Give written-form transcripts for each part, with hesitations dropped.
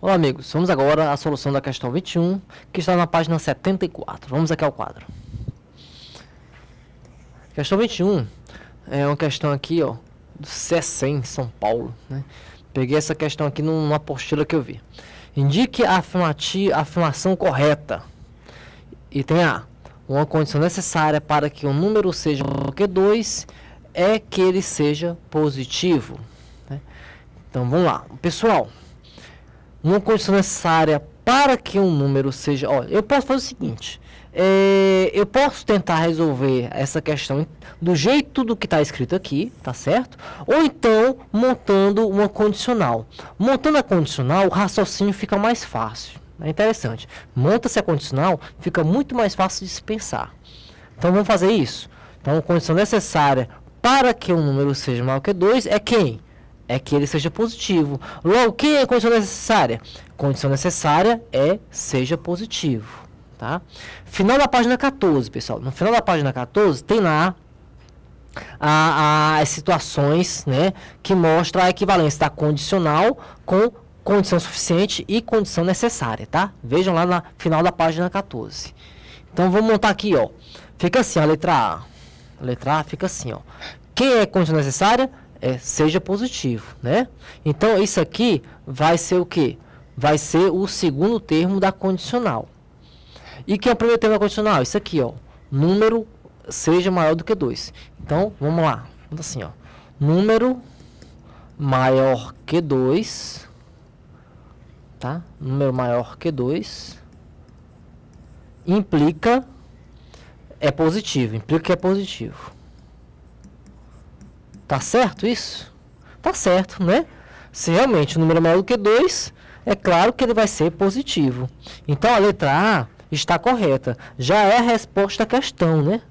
Olá, amigos. Vamos agora à solução da questão 21, que está na página 74. Vamos aqui ao quadro. Questão 21 é uma questão aqui, ó, do CECEM, São Paulo, né? Peguei essa questão aqui numa apostila que eu vi. Indique a afirmação correta. E tem A. Uma condição necessária para que um número seja maior do que 2 é que ele seja positivo, né? Então, vamos lá. Pessoal, uma condição necessária para que um número seja... Olha, eu posso fazer o seguinte. Eu posso tentar resolver essa questão do jeito do que está escrito aqui, tá certo? Ou então, montando uma condicional. Montando a condicional, o raciocínio fica mais fácil. É interessante. Monta-se a condicional, fica muito mais fácil de se pensar. Então, vamos fazer isso. Então, a condição necessária para que um número seja maior que 2 é quem? É que ele seja positivo. Logo, quem é a condição necessária? Condição necessária é seja positivo. Tá? Final da página 14, pessoal. No final da página 14 tem lá as situações, né, que mostram a equivalência da condicional com condição suficiente e condição necessária, tá? Vejam lá no final da página 14. Então, vamos montar aqui, ó. Fica assim, a letra A. A letra A fica assim, ó. Quem é condição necessária? Seja positivo, né? Então, isso aqui vai ser o quê? Vai ser o segundo termo da condicional. E que é o primeiro termo da condicional? Isso aqui, ó. Número seja maior do que 2. Então, vamos lá. Vamos assim, ó. Número maior que 2. Tá? Número maior que 2. Implica é positivo. Implica que é positivo. Tá certo isso? Tá certo, né? Se realmente o número é maior do que 2, é claro que ele vai ser positivo. Então, a letra A está correta. Já é a resposta à questão, né?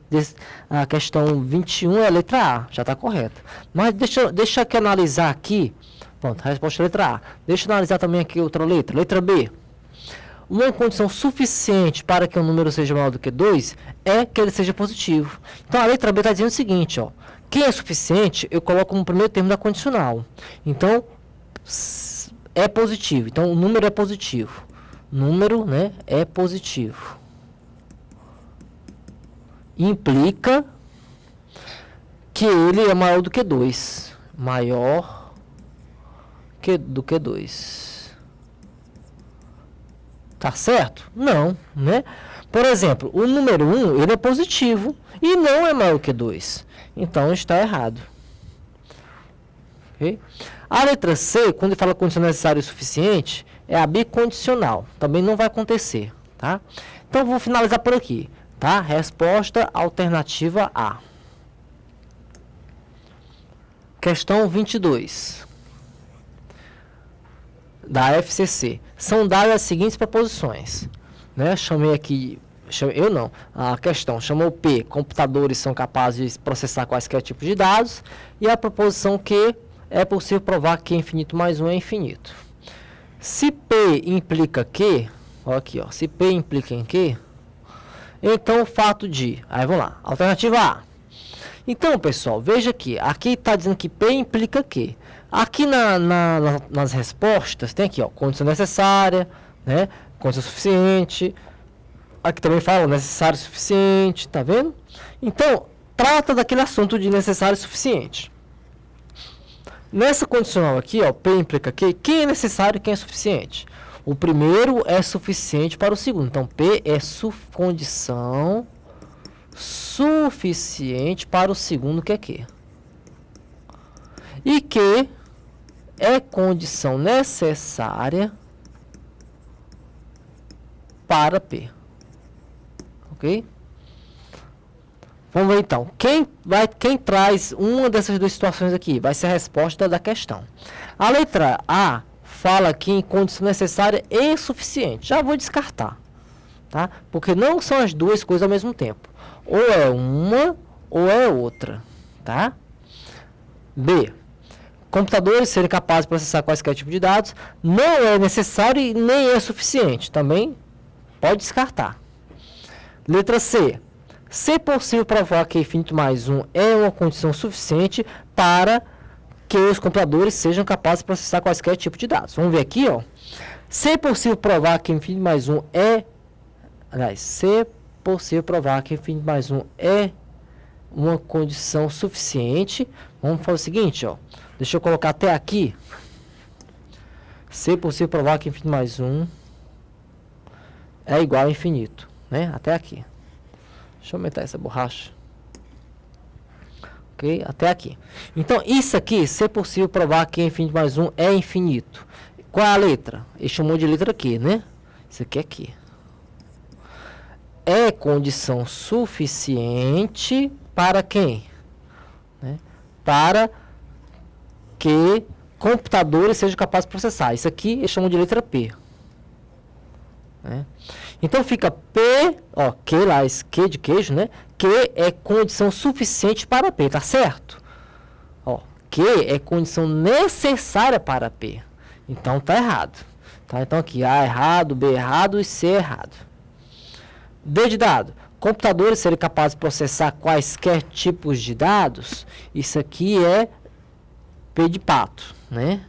A questão 21 é a letra A, já está correta. Mas deixa eu analisar aqui. Pronto, a resposta é a letra A. Deixa eu analisar também aqui outra letra. Letra B. Uma condição suficiente para que um número seja maior do que 2 é que ele seja positivo. Então, a letra B está dizendo o seguinte, ó. Quem é suficiente, eu coloco no primeiro termo da condicional. Então, é positivo. Então, o número é positivo. Número, né, é positivo. Implica que ele é maior do que 2. Maior do que 2. Tá certo? Não, né? Por exemplo, o número 1, ele é positivo e não é maior que 2. Então, está errado. Ok? A letra C, quando fala condição necessária e suficiente, é a bicondicional. Também não vai acontecer, tá? Então, vou finalizar por aqui, tá? Resposta alternativa A. Questão 22. Da FCC. São dadas as seguintes proposições. Né? Chamei aqui... Eu não. A questão chamou P. Computadores são capazes de processar quaisquer tipos de dados. E a proposição Q. É possível provar que infinito mais 1 é infinito. Se P implica Q, ó aqui, ó, se P implica em Q, então o fato de... Aí vamos lá, alternativa A. Então, pessoal, veja aqui está dizendo que P implica Q. Aqui nas respostas, tem aqui, ó, condição necessária, né, condição suficiente. Aqui também fala necessário e suficiente, tá vendo? Então, trata daquele assunto de necessário e suficiente. Nessa condicional aqui, ó, P implica Q, quem é necessário e quem é suficiente? O primeiro é suficiente para o segundo. Então, P é condição suficiente para o segundo, que é Q. E Q é condição necessária para P. Ok? Vamos ver então, quem traz uma dessas duas situações aqui vai ser a resposta da questão. A letra A fala aqui em condição necessária e suficiente. Já vou descartar, tá? Porque não são as duas coisas ao mesmo tempo. Ou é uma ou é outra, tá? B. Computadores serem capazes de processar quaisquer tipo de dados não é necessário e nem é suficiente. Também pode descartar. Letra C. Se possível provar que infinito mais 1 é uma condição suficiente para que os computadores sejam capazes de processar quaisquer tipo de dados. Vamos ver aqui, ó. Se é possível provar que infinito mais 1 é... Aliás, se é possível provar que infinito mais 1 é uma condição suficiente, vamos fazer o seguinte, ó. Deixa eu colocar até aqui. Se é possível provar que infinito mais 1 é igual a infinito, né? Até aqui. Deixa eu aumentar essa borracha. Ok? Até aqui. Então, isso aqui, se é possível provar que infinito mais 1 é infinito. Qual é a letra? Ele chamou de letra Q, né? Isso aqui é aqui. É condição suficiente para quem? Né? Para que computadores sejam capazes de processar. Isso aqui eles chamam de letra P. Né? Então fica P, ó, Q lá, esse Q de queijo, né? Q é condição suficiente para P, tá certo? Ó, Q é condição necessária para P. Então tá errado. Tá? Então aqui A errado, B errado e C errado. D de dado. Computadores serem capazes de processar quaisquer tipos de dados. Isso aqui é P de pato, né?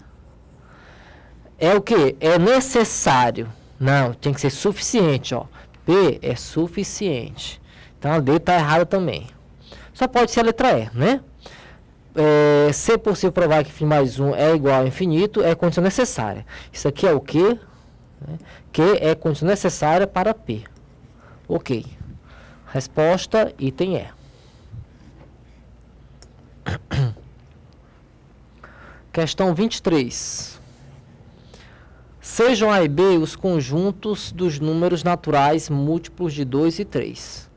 É o que? É necessário. Não, tem que ser suficiente, ó. P é suficiente. Então a D está errada também. Só pode ser a letra E, né? Se é possível provar que φ mais 1 é igual a infinito, é condição necessária. Isso aqui é o Q? Né? Q é condição necessária para P. Ok. Resposta, item E. Questão 23. Sejam A e B os conjuntos dos números naturais múltiplos de 2 e 3,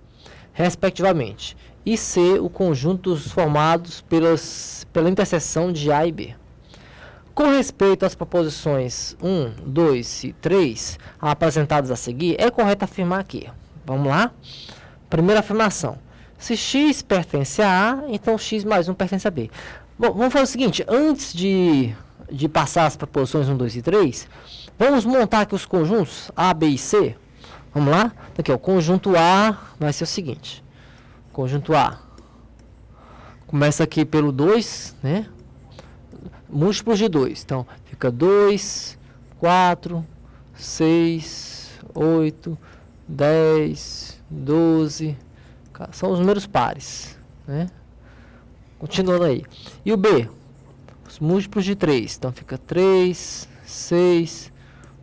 respectivamente, e C o conjunto dos formados pela interseção de A e B. Com respeito às proposições 1, 2 e 3 apresentadas a seguir, é correto afirmar aqui. Vamos lá? Primeira afirmação. Se x pertence a A, então x mais 1 pertence a B. Bom, vamos fazer o seguinte, antes de passar as proposições 1, 2 e 3, vamos montar aqui os conjuntos A, B e C. Vamos lá? Aqui, ó, o conjunto A vai ser o seguinte. Conjunto A. Começa aqui pelo 2, né? Múltiplos de 2. Então, fica 2, 4, 6, 8, 10, 12. São os números pares, né? Continuando aí. E o B? Os múltiplos de 3. Então, fica 3, 6,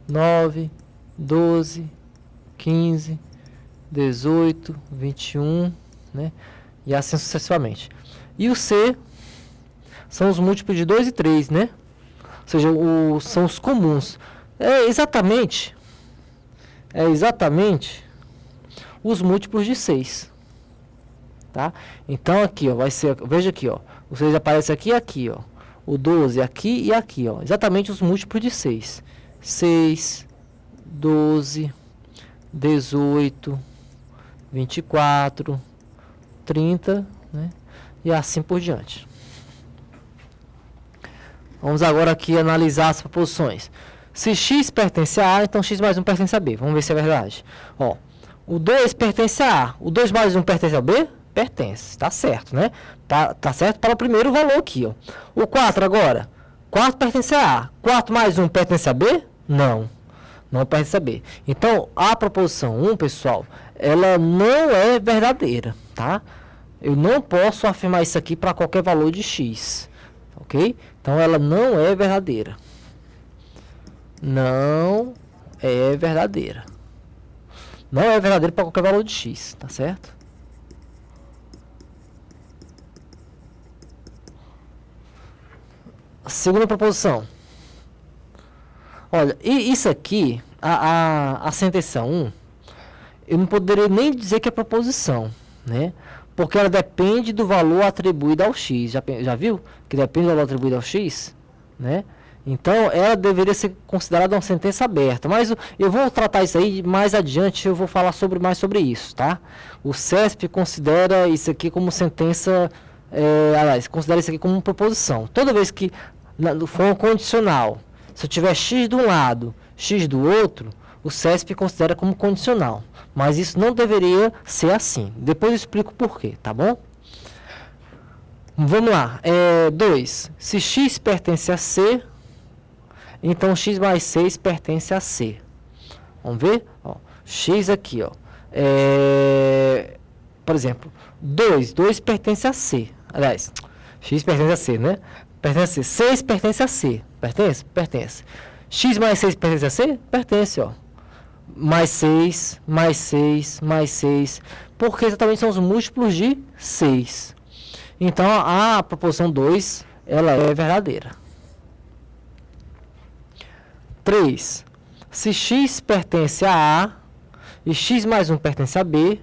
9, 12, 15, 18, 21, né? E assim sucessivamente. E o C são os múltiplos de 2 e 3, né? Ou seja, são os comuns. É exatamente os múltiplos de 6. Tá? Então aqui, ó, vai ser, veja aqui, ó, o 6 aparece aqui e aqui, ó. O 12 aqui e aqui, ó. Exatamente os múltiplos de 6. 6, 12, 18, 24, 30, né? E assim por diante. Vamos agora aqui analisar as proposições. Se x pertence a A, então x mais 1 pertence a B. Vamos ver se é verdade. Ó, o 2 pertence a A. O 2 mais 1 pertence a B? Pertence. Tá certo, né? Tá certo para o primeiro valor aqui, ó. O 4 agora. 4 pertence a A. 4 mais 1 pertence a B? Não. Não pertence a B. Então, a proposição 1, pessoal, ela não é verdadeira, tá? Eu não posso afirmar isso aqui para qualquer valor de x. Ok? Então, ela não é verdadeira. Não é verdadeira. Não é verdadeira para qualquer valor de x, tá certo? Segunda proposição. Olha, e isso aqui, a sentença 1, eu não poderia nem dizer que é proposição, né? Porque ela depende do valor atribuído ao x. Já viu? Que depende do valor atribuído ao x, né? Então, ela deveria ser considerada uma sentença aberta. Mas eu vou tratar isso aí mais adiante, eu vou falar mais sobre isso, tá? O CESP considera isso aqui como sentença, aliás, considera isso aqui como uma proposição. Toda vez que for um condicional, se eu tiver x de um lado, x do outro, o CESP considera como condicional. Mas isso não deveria ser assim. Depois eu explico por quê, tá bom? Vamos lá. 2. Se x pertence a C, Então, x mais 6 pertence a C. Vamos ver? Ó, x aqui, ó. Por exemplo, 2 pertence a C. Aliás, x pertence a C, né? Pertence a C. 6 pertence a C. Pertence? Pertence. X mais 6 pertence a C? Pertence, ó. Mais 6, mais 6, mais 6. Porque exatamente são os múltiplos de 6. Então, a proposição 2, ela é verdadeira. 3. Se x pertence a A e x mais 1 pertence a B,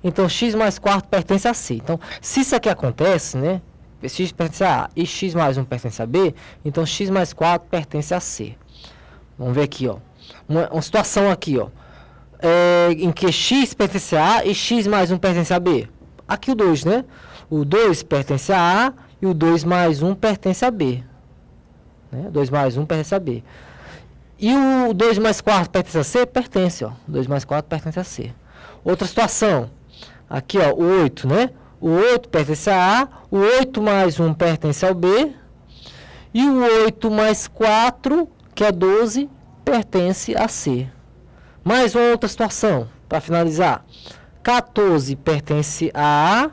então x mais 4 pertence a C. Então, se isso aqui acontece, né? X pertence a A e x mais 1 pertence a B, então x mais 4 pertence a C. Vamos ver aqui, ó. Uma situação aqui, ó. Em que x pertence a A e x mais 1 pertence a B. Aqui o 2, né? O 2 pertence a A e o 2 mais 1 pertence a B. Né? 2 mais 1 pertence a B. E o 2 mais 4 pertence a C? Pertence, ó. 2 mais 4 pertence a C. Outra situação. Aqui, ó, o 8, né? O 8 pertence a A, o 8 mais 1 pertence ao B, e o 8 mais 4, que é 12, pertence a C. Mais uma outra situação, para finalizar. 14 pertence a A,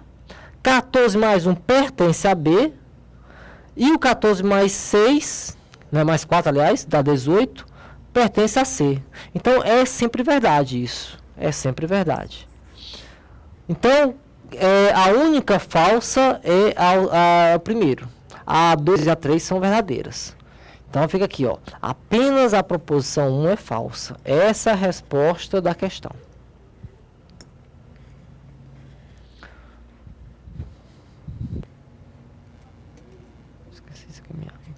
14 mais 1 pertence a B, e o 14 mais 6, né, mais 4, aliás, dá 18, pertence a C. Então, é sempre verdade isso. É sempre verdade. Então, a única falsa é o primeiro. A 2 e a 3 são verdadeiras. Então, fica aqui, ó. Apenas a proposição 1 é falsa. Essa é a resposta da questão. Esqueci isso aqui.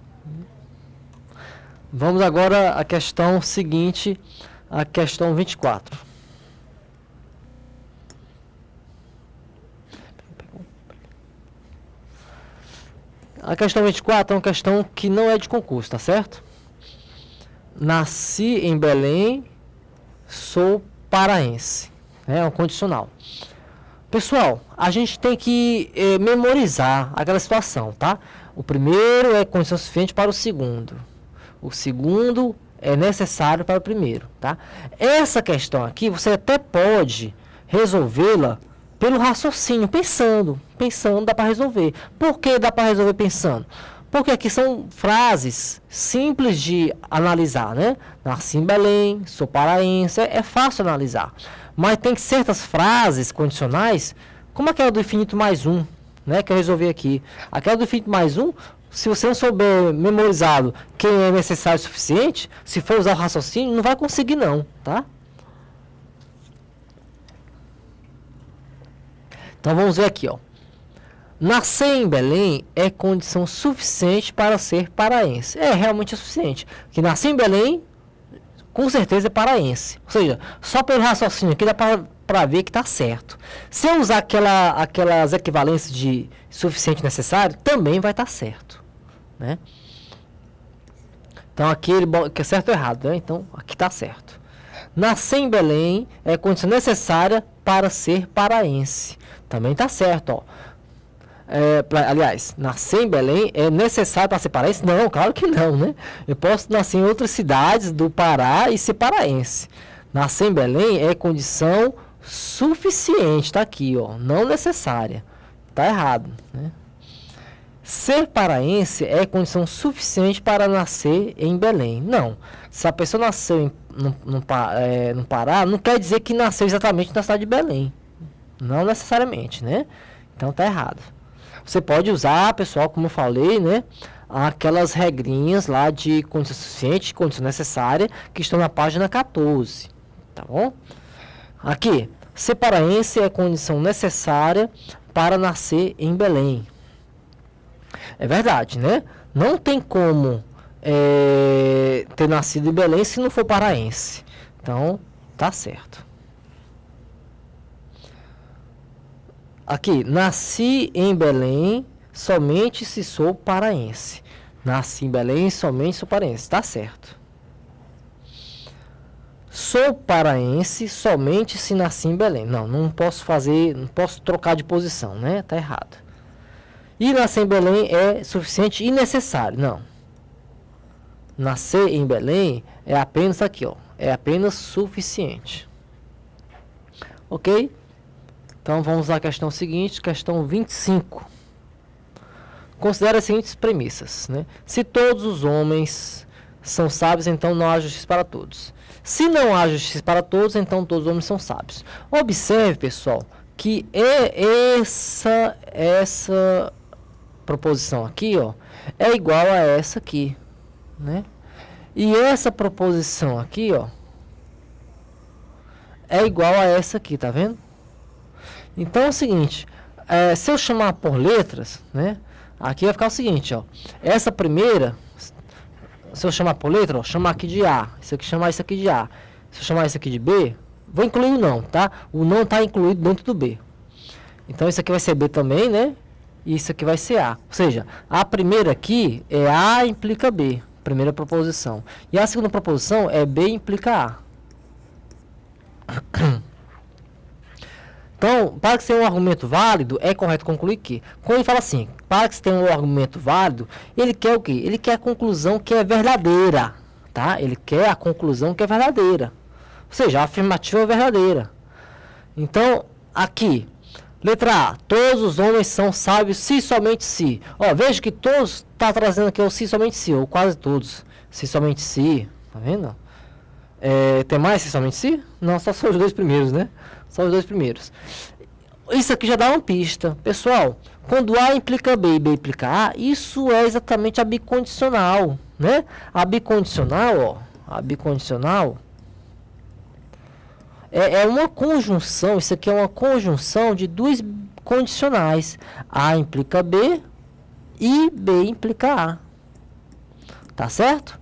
Vamos agora à questão seguinte, a questão 24. A questão 24 é uma questão que não é de concurso, tá certo? Nasci em Belém, sou paraense. É um condicional. Pessoal, a gente tem que memorizar aquela situação, tá? O primeiro é condição suficiente para o segundo. O segundo é necessário para o primeiro, tá? Essa questão aqui, você até pode resolvê-la pelo raciocínio, pensando dá para resolver. Por que dá para resolver pensando? Porque aqui são frases simples de analisar, né? Nasci em Belém, sou paraense, é fácil analisar. Mas tem certas frases condicionais, como aquela do infinito mais um, né? Que eu resolvi aqui. Aquela do infinito mais um, se você não souber memorizado quem é necessário o suficiente, se for usar o raciocínio, não vai conseguir não, tá? Então vamos ver aqui, ó. Nascer em Belém é condição suficiente para ser paraense. É realmente suficiente. Que nascer em Belém, com certeza é paraense. Ou seja, só pelo raciocínio aqui dá para ver que está certo. Se eu usar aquelas equivalências de suficiente e necessário, também vai estar certo. Né? Então aqui ele que é certo ou errado, né? Então aqui está certo. Nascer em Belém é condição necessária para ser paraense. Também está certo, ó. Aliás, nascer em Belém é necessário para ser paraense? Não, claro que não, né? Eu posso nascer em outras cidades do Pará e ser paraense. Nascer em Belém é condição suficiente, está aqui, ó, não necessária. Está errado, né? Ser paraense é condição suficiente para nascer em Belém. Não. Se a pessoa nasceu no Pará, não quer dizer que nasceu exatamente na cidade de Belém. Não necessariamente, né? Então está errado. Você pode usar, pessoal, como eu falei, né? Aquelas regrinhas lá de condição suficiente, condição necessária, que estão na página 14. Tá bom? Aqui, ser paraense é condição necessária para nascer em Belém. É verdade, né? Não tem como ter nascido em Belém se não for paraense. Então, tá certo. Aqui, nasci em Belém somente se sou paraense. Nasci em Belém somente sou paraense. Tá certo. Sou paraense somente se nasci em Belém. Não posso fazer, não posso trocar de posição, né? Tá errado. E nascer em Belém é suficiente e necessário. Não. nascer em Belém é apenas aqui, ó. É apenas suficiente. Ok? Então vamos à questão seguinte, questão 25. Considere as seguintes premissas, né? Se todos os homens são sábios, então não há justiça para todos. Se não há justiça para todos, então todos os homens são sábios. Observe, pessoal, que essa proposição aqui, ó, é igual a essa aqui, né? E essa proposição aqui, ó, é igual a essa aqui, tá vendo? Então é o seguinte, se eu chamar por letras, né? Aqui vai ficar o seguinte, ó. Essa primeira, se eu chamar por letra, ó, chamar aqui de A. Isso aqui, chamar isso aqui de A. Se eu chamar isso aqui de B, vou incluir o não, tá? O não está incluído dentro do B. Então isso aqui vai ser B também, né? E isso aqui vai ser A. Ou seja, a primeira aqui é A implica B. Primeira proposição. E a segunda proposição é B implica A. Então, para que seja um argumento válido, é correto concluir que, quando ele fala assim, para que se tenha um argumento válido, ele quer o quê? Ele quer a conclusão que é verdadeira, tá? Ele quer a conclusão que é verdadeira. Ou seja, a afirmativa é verdadeira. Então, aqui, letra A, todos os homens são sábios se somente se. Ó, veja que todos está trazendo aqui o se somente se, ou quase todos. Se somente se, tá vendo? Tem mais se somente se? Não, só os dois primeiros, né? Só os dois primeiros. Isso aqui já dá uma pista. Pessoal, quando A implica B e B implica A, isso é exatamente a bicondicional, né? A bicondicional, ó, a bicondicional é uma conjunção, isso aqui é uma conjunção de duas condicionais. A implica B e B implica A. Tá certo?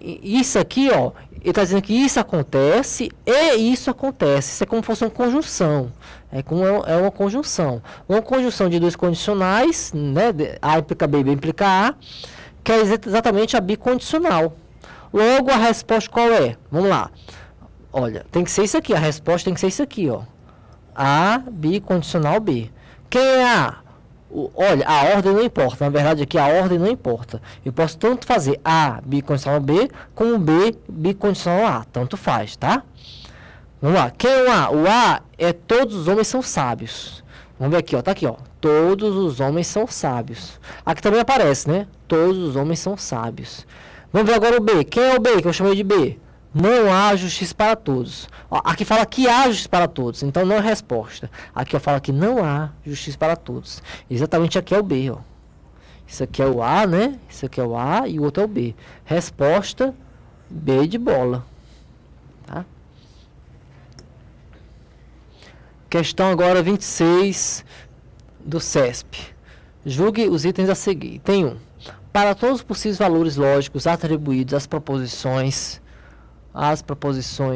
E isso aqui, ó, ele está dizendo que isso acontece e isso acontece. Isso é como se fosse uma conjunção. É uma conjunção. Uma conjunção de dois condicionais, né? A implica B e B implica A, que é exatamente a bicondicional. Logo, a resposta qual é? Vamos lá. Olha, tem que ser isso aqui. A resposta tem que ser isso aqui, ó. A bicondicional B. Quem é A? Olha, a ordem não importa. Na verdade, aqui a ordem não importa. Eu posso tanto fazer A bicondicional B, como B bicondicional A. Tanto faz, tá? Vamos lá. Quem é o A? O A é todos os homens são sábios. Vamos ver aqui, ó. Tá aqui, ó. Todos os homens são sábios. Aqui também aparece, né? Todos os homens são sábios. Vamos ver agora o B. Quem é o B que eu chamei de B? Não há justiça para todos. Ó, aqui fala que há justiça para todos, então não é resposta. Aqui eu falo que não há justiça para todos. Exatamente aqui é o B, ó. Isso aqui é o A, né? Isso aqui é o A e o outro é o B. Resposta B de bola. Tá? Questão agora 26 do CESP. Julgue os itens a seguir. Tem 1. Para todos os possíveis valores lógicos atribuídos às proposições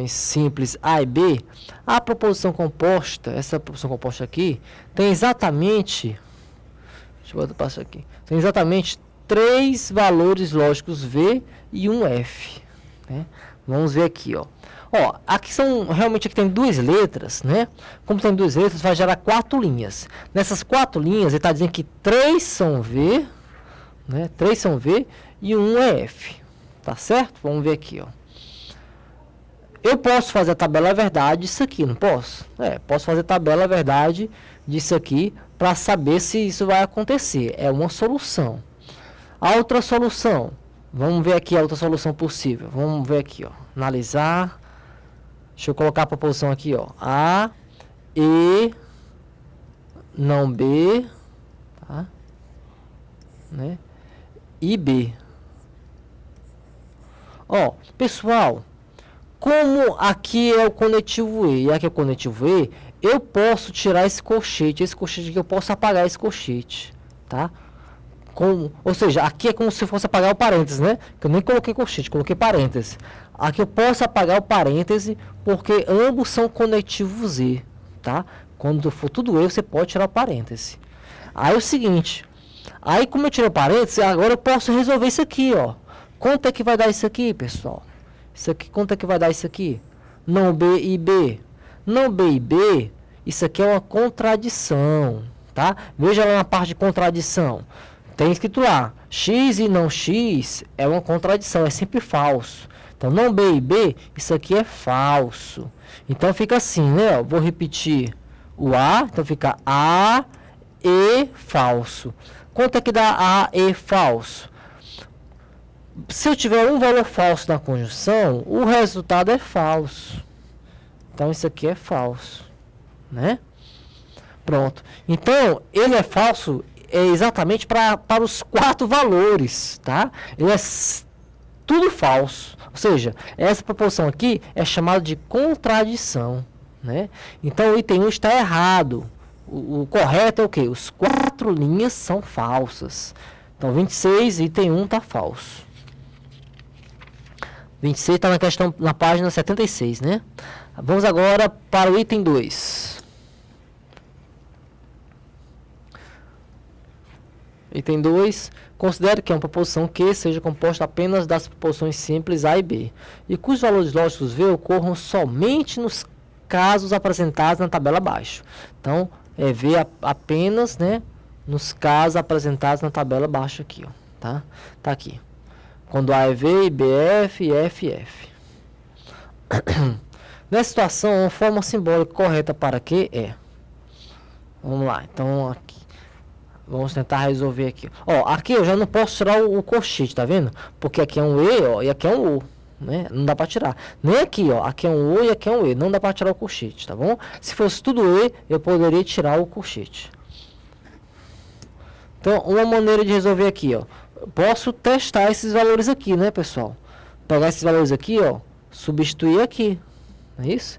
simples A e B, a proposição composta, essa proposição composta aqui, tem exatamente, deixa eu botar isso aqui, tem exatamente 3 valores lógicos V e um F, né? Vamos ver aqui, ó. Ó, aqui realmente aqui tem 2 letras, né? Como tem 2 letras, vai gerar 4 linhas. Nessas 4 linhas, ele está dizendo que 3 são V, né? 3 são V e um é F, tá certo? Vamos ver aqui, ó. Eu posso fazer a tabela verdade disso aqui, não posso? Posso fazer a tabela verdade disso aqui para saber se isso vai acontecer. É uma solução. A outra solução, vamos ver aqui a outra solução possível. Vamos ver aqui, ó. Analisar. Deixa eu colocar a proposição aqui, ó. A, E, não B, tá? Né? E B. Ó, pessoal, como aqui é o conectivo E e aqui é o conectivo E, eu posso tirar esse colchete aqui, eu posso apagar esse colchete, tá? Ou seja, aqui é como se fosse apagar o parênteses, né? Que eu nem coloquei colchete, coloquei parênteses. Aqui eu posso apagar o parêntese porque ambos são conectivos E, tá? Quando for tudo E, você pode tirar o parêntese. Aí é o seguinte, aí como eu tirei o parêntese, agora eu posso resolver isso aqui, ó. Quanto é que vai dar isso aqui, pessoal? Isso aqui, quanto é que vai dar isso aqui? Não B e B. Não B e B, isso aqui é uma contradição, tá? Veja lá na parte de contradição. Tem escrito lá, X e não X é uma contradição, é sempre falso. Então, não B e B, isso aqui é falso. Então, fica assim, né? Ó, vou repetir o A, então fica A, E, falso. Quanto é que dá A, E, falso? Se eu tiver um valor falso na conjunção, o resultado é falso. Então, isso aqui é falso, né? Pronto. Então, ele é falso exatamente para os 4 valores, tá? Ele é tudo falso. Ou seja, essa proposição aqui é chamada de contradição, né? Então, o item 1 está errado. O correto é o quê? Os 4 linhas são falsas. Então, 26, item 1 está falso. 26 está na página 76, né? Vamos agora para o item 2. Item 2. Considere que é uma proposição Q seja composta apenas das proposições simples A e B, e cujos valores lógicos V ocorram somente nos casos apresentados na tabela abaixo. Então, é V apenas, né, nos casos apresentados na tabela abaixo aqui, ó, tá? Tá aqui. Quando A é V, e B é F e F é F. Nessa situação, a forma simbólica correta para Q é... Vamos lá, então aqui. Vamos tentar resolver aqui. Ó, aqui eu já não posso tirar o colchete, tá vendo? Porque aqui é um E, ó, e aqui é um O, né? Não dá para tirar. Nem aqui, ó, aqui é um O e aqui é um E. Não dá para tirar o colchete, tá bom? Se fosse tudo E, eu poderia tirar o colchete. Então, uma maneira de resolver aqui, ó. Posso testar esses valores aqui, né, pessoal? Pegar esses valores aqui, ó, substituir aqui, não é isso?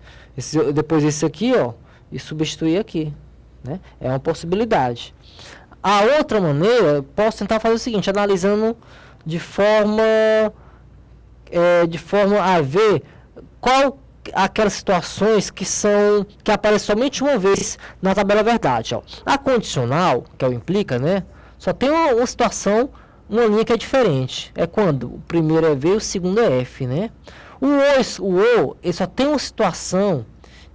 Depois esse aqui, ó, e substituir aqui, né? É uma possibilidade. A outra maneira, eu posso tentar fazer o seguinte, analisando de forma a ver qual aquelas situações que aparecem somente uma vez na tabela verdade. Ó. A condicional, que é o implica, né? Só tem uma situação, uma linha que é diferente. É quando o primeiro é V e o segundo é F, né? O O, ele só tem uma situação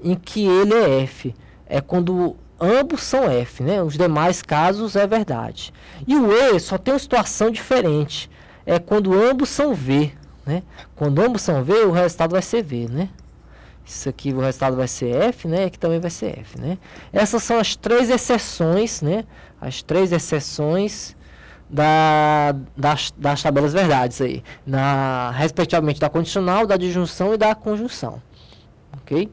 em que ele é F. É quando ambos são F, né? Os demais casos é verdade. E o E só tem uma situação diferente. É quando ambos são V, né? Quando ambos são V, o resultado vai ser V, né? Isso aqui, o resultado vai ser F, né? Aqui também vai ser F, né? Essas são as 3 exceções, né? As 3 exceções das tabelas verdades aí. Respectivamente da condicional, da disjunção e da conjunção. Ok?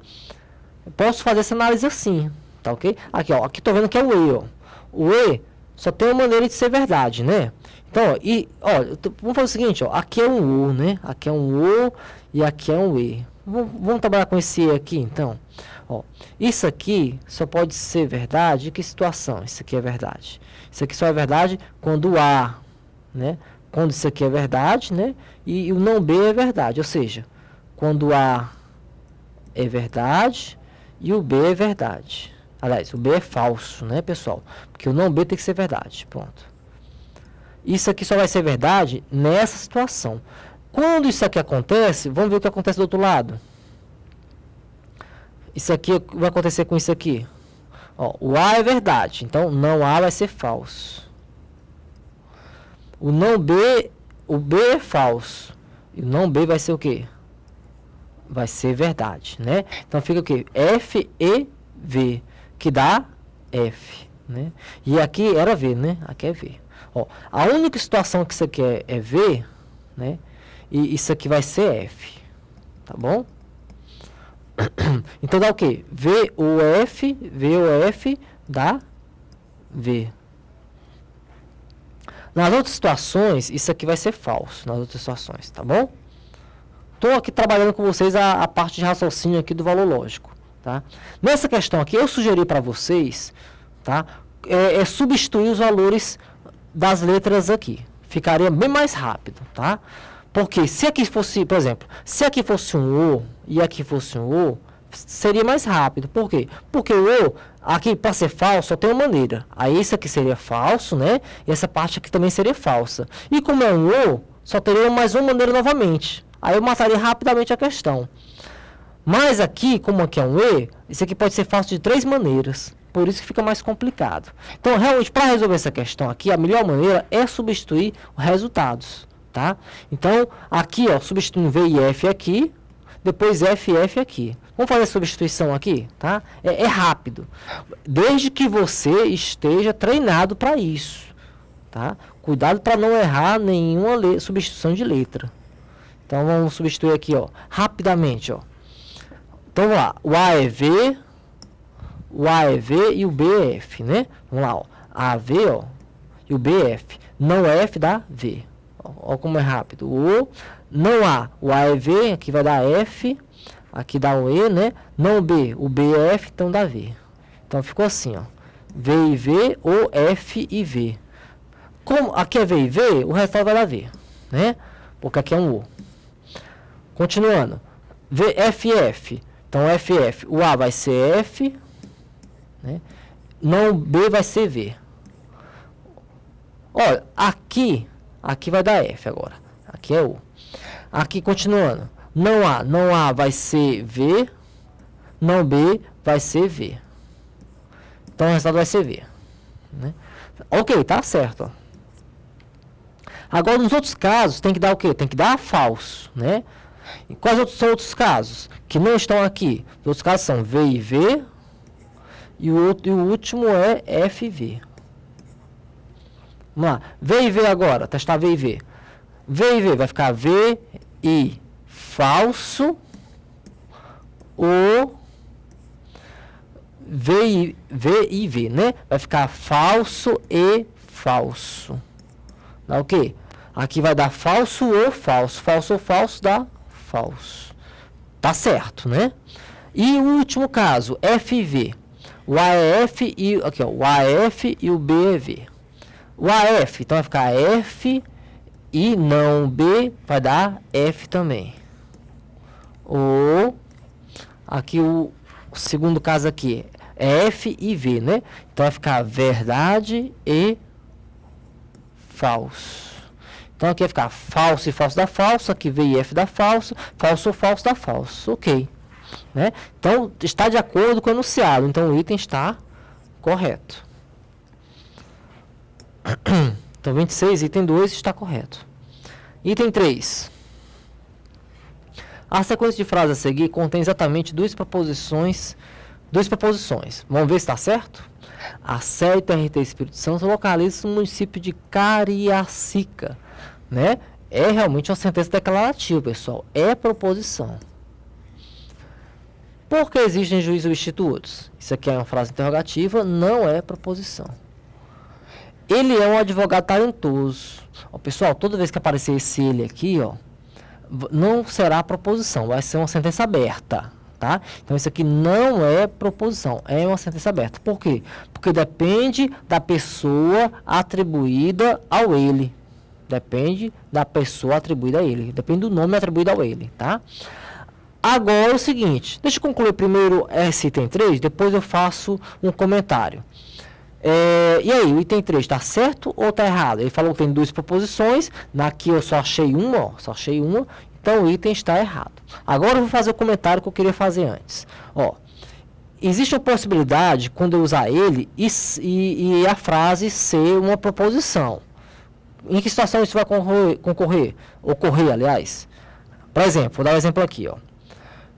Eu posso fazer essa análise assim. Tá ok? Aqui, ó. Aqui tô vendo que é o E, ó. O E só tem uma maneira de ser verdade, né? Então, vamos fazer o seguinte, ó. Aqui é um O, né? Aqui é um O e aqui é um E. Vamos trabalhar com esse E aqui, então. Ó, isso aqui só pode ser verdade em que situação? Isso aqui é verdade. Isso aqui só é verdade quando o A, né? Quando isso aqui é verdade, né? E o não B é verdade. Ou seja, quando o A é verdade e o B é verdade. Aliás, o B é falso, né, pessoal? Porque o não B tem que ser verdade. Pronto. Isso aqui só vai ser verdade nessa situação. Quando isso aqui acontece, vamos ver o que acontece do outro lado. Isso aqui vai acontecer com isso aqui. Ó, o A é verdade, então não A vai ser falso. O não B, o B é falso. E o não B vai ser o quê? Vai ser verdade, né? Então fica o quê? F e V, que dá F, né? E aqui era V, né? Aqui é V. Ó, a única situação que isso aqui é V, né? E isso aqui vai ser F, tá bom? Então dá o quê? V ou F dá V. Nas outras situações, isso aqui vai ser falso, nas outras situações, tá bom? Estou aqui trabalhando com vocês a parte de raciocínio aqui do valor lógico, tá? Nessa questão aqui, eu sugeri para vocês, tá? Substituir os valores das letras aqui. Ficaria bem mais rápido, tá? Porque se aqui fosse, por exemplo, se aqui fosse um O e aqui fosse um O, seria mais rápido. Por quê? Porque o O, aqui para ser falso, só tem uma maneira. Aí isso aqui seria falso, né? E essa parte aqui também seria falsa. E como é um O, só teria mais uma maneira novamente. Aí eu mataria rapidamente a questão. Mas aqui, como aqui é um E, isso aqui pode ser falso de 3 maneiras. Por isso que fica mais complicado. Então, realmente, para resolver essa questão aqui, a melhor maneira é substituir os resultados, tá? Então, aqui, ó, substituindo V e F aqui, depois F e F aqui. Vamos fazer a substituição aqui, tá? É rápido. Desde que você esteja treinado para isso, tá? Cuidado para não errar nenhuma substituição de letra. Então, vamos substituir aqui, ó, rapidamente, ó. Então, vamos lá. O A é V, o A é V e o B é F, né? Vamos lá, ó. A, V, ó, e o B é F. Não F dá V. Ó como é rápido. O não A, o A é V, aqui vai dar F, aqui dá o E, né? Não B, o B é F, então dá V. Então ficou assim, ó. V e V, ou F e V. Como aqui é V e V, o resultado vai dar V, né? Porque aqui é um O. Continuando. V, F e F. Então F e F. O A vai ser F, né? Não B vai ser V. Olha, aqui vai dar F agora. Aqui é O. Aqui continuando. Não A vai ser V. Não B vai ser V. Então o resultado vai ser V, né? Ok, tá certo. Ó. Agora nos outros casos tem que dar o quê? Tem que dar falso, né? E quais são outros casos que não estão aqui? Os outros casos são V e V. E o último é F e V. Vamos lá. V e V agora. Testar V e V. V e V vai ficar V e falso. Ou V e V, né? Vai ficar falso e falso. Dá o quê? Aqui vai dar falso ou falso. Falso ou falso dá falso. Tá certo, né? E o último caso, F e V. O A é F e aqui, ó, o A é F e o B é V. O A é F, então vai ficar F e não B vai dar F também. Ou aqui o segundo caso aqui é F e V, né? Então vai ficar verdade e falso. Então aqui vai ficar falso e falso dá falso, aqui V e F dá falso, falso ou falso dá falso. Ok. Né? Então, está de acordo com o enunciado. Então, o item está correto. Então, 26, item 2 está correto. Item 3. A sequência de frases a seguir contém exatamente duas proposições. Vamos ver se está certo? A sede TRT Espírito Santo localiza-se no município de Cariacica. Né? É realmente uma sentença declarativa, pessoal. É proposição. Por que existem juízes substitutos? Isso aqui é uma frase interrogativa, não é proposição. Ele é um advogado talentoso. Ó, pessoal, toda vez que aparecer esse ele aqui, ó, não será proposição, vai ser uma sentença aberta, tá? Então isso aqui não é proposição, é uma sentença aberta. Por quê? Porque depende da pessoa atribuída ao ele. Depende da pessoa atribuída a ele. Depende do nome atribuído ao ele, tá? Agora é o seguinte, deixa eu concluir primeiro esse item 3, depois eu faço um comentário. E aí, o item 3 está certo ou está errado? Ele falou que tem duas proposições, aqui eu só achei uma, então o item está errado. Agora eu vou fazer o comentário que eu queria fazer antes. Ó, existe a possibilidade, quando eu usar ele, e a frase ser uma proposição. Em que situação isso vai ocorrer, aliás? Por exemplo, vou dar um exemplo aqui, ó.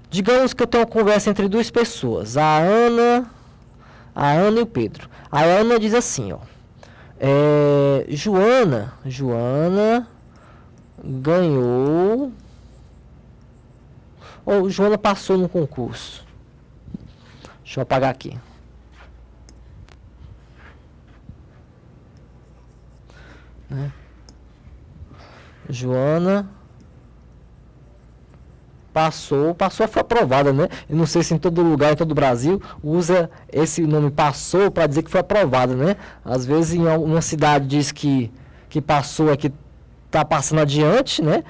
Digamos que eu tenho uma conversa entre duas pessoas, a Ana e o Pedro. A Ana diz assim, ó, Joana ganhou, ou Joana passou no concurso. Deixa eu apagar aqui. Né? Joana passou, foi aprovada, né? Eu não sei se em todo lugar, em todo o Brasil, usa esse nome passou para dizer que foi aprovada, né? Às vezes em uma cidade diz que passou é que está passando adiante, né?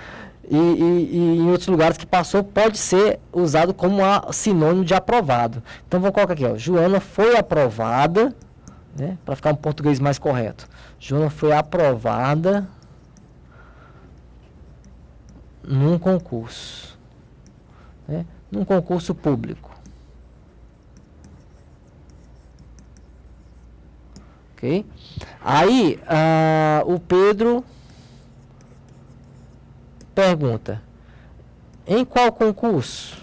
E em outros lugares que passou pode ser usado como sinônimo de aprovado. Então vou colocar aqui, ó, Joana foi aprovada, né? Para ficar um português mais correto. Joana foi aprovada num concurso. Né? Num concurso público. Ok? Aí, o Pedro pergunta: em qual concurso?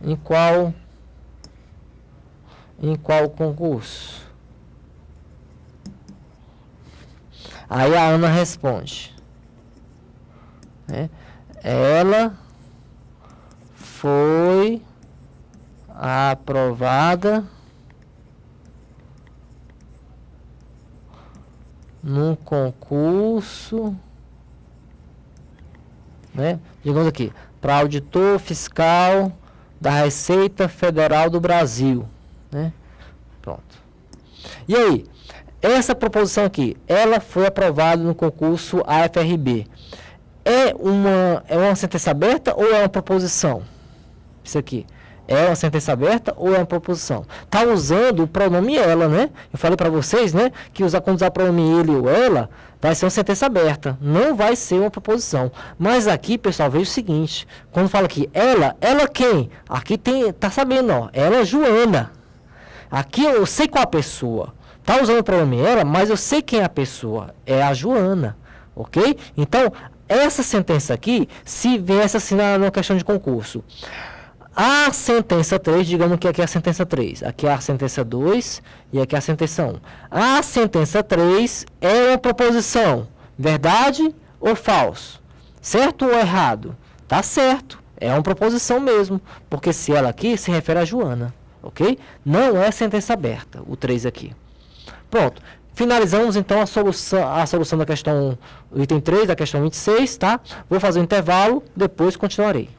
Em qual concurso? Aí a Ana responde, né? Ela foi aprovada num concurso, né? Digamos aqui, para auditor fiscal da Receita Federal do Brasil, né? Pronto. E aí, essa proposição aqui, ela foi aprovada no concurso AFRB. É uma sentença aberta ou é uma proposição? Isso aqui. É uma sentença aberta ou é uma proposição? Tá usando o pronome ela, né? Eu falei para vocês, né? Que quando usar pronome ele ou ela, vai ser uma sentença aberta. Não vai ser uma proposição. Mas aqui, pessoal, veja o seguinte. Quando fala aqui, ela quem? Aqui tá sabendo, ó. Ela, Joana. Aqui eu sei qual a pessoa. Tá usando o pronome ela, mas eu sei quem é a pessoa. É a Joana. Ok? Então, essa sentença aqui, se viesse assim na questão de concurso, a sentença 3, digamos que aqui é a sentença 3, aqui é a sentença 2 e aqui é a sentença 1. A sentença 3 é uma proposição, verdade ou falso? Certo ou errado? Tá certo, é uma proposição mesmo, porque se ela aqui se refere a Joana, ok? Não é sentença aberta, o 3 aqui. Pronto. Finalizamos então a solução da questão item 3, da questão 26, tá? Vou fazer um intervalo, depois continuarei.